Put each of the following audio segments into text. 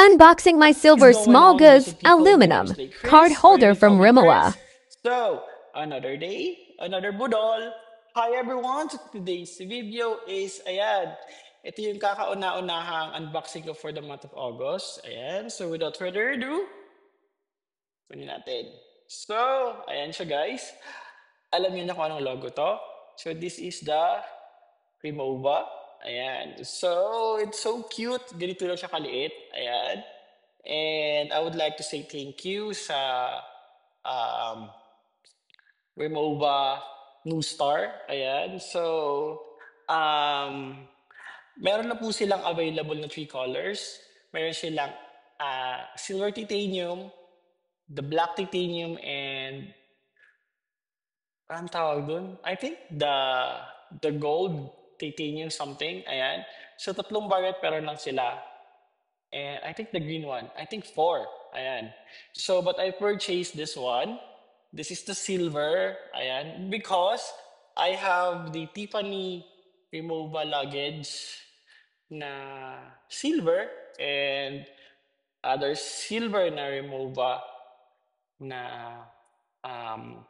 Unboxing my What is silver going small on, goods beautiful people? My name is aluminum Lake card Chris, or you holder can call from me Rimowa. Chris. So, another day, another budol. Hi everyone! So today's video is, ayan, ito yung kakauna-unahang unboxing ko for the month of August. Ayan, so without further ado, kunin natin. So, ayan siya guys. Alam niyo na kung anong logo to. So, this is the Remova. Ayan. So, it's so cute. Ganito lang siya kaliit. Ayan. And I would like to say thank you sa um, Remova New Star. Ayan. So, um, meron na po silang available na three colors. Meron silang silver titanium, the black titanium, and anong tawag dun? I think the gold titanium something. Ayan. So, tatlong variant pero lang sila. And I think the green one. I think four. Ayan. So, but I purchased this one. This is the silver. Ayan. Because I have the Tiffany Remova luggage na silver and other silver na Remova na um,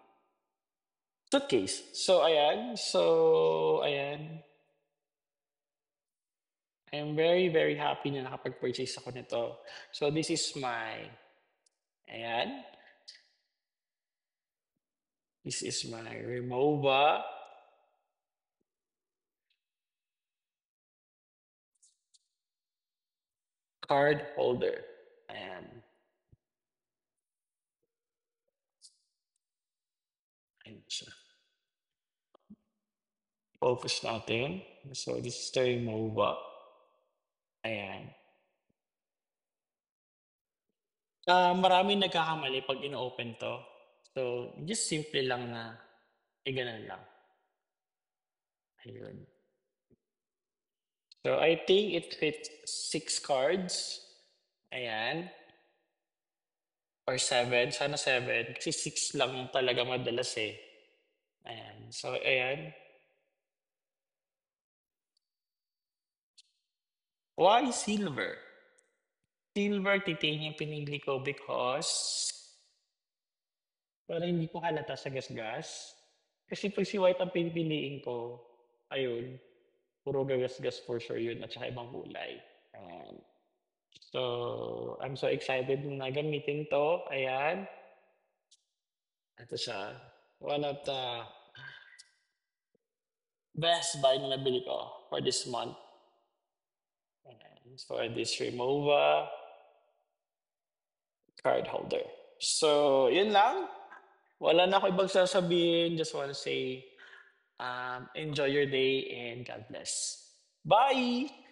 suitcase. So, ayan. So, ayan. I'm very, very happy na nakapag-purchase ako nito. So, this is my, ayan. This is my Remova card holder. Ayan. Ayan siya. Focus natin. So, this is the Remova. Ayan. Maraming nagkakamali pag ino-open to. So, just simple lang na ganun lang. Ayun. So, I think it fits 6 cards. Ayan. Or 7. Sana 7. Kasi 6 lang talaga madalas eh. Ayan. So, ayan. Why silver? Silver titanium pinili ko because para hindi ko halata sa gasgas. Kasi pag si white ang pipiliin ko, ayun, puro gagasgas for sure yun at saka ibang kulay. Ayan. So, I'm so excited na gamitin to. Ayan. Ito siya. One of the best buy na nabili ko for this month. Ayan. For this Remova card holder. So, yun lang. Wala na ako ibang sasabihin. Just want to say, enjoy your day and God bless. Bye!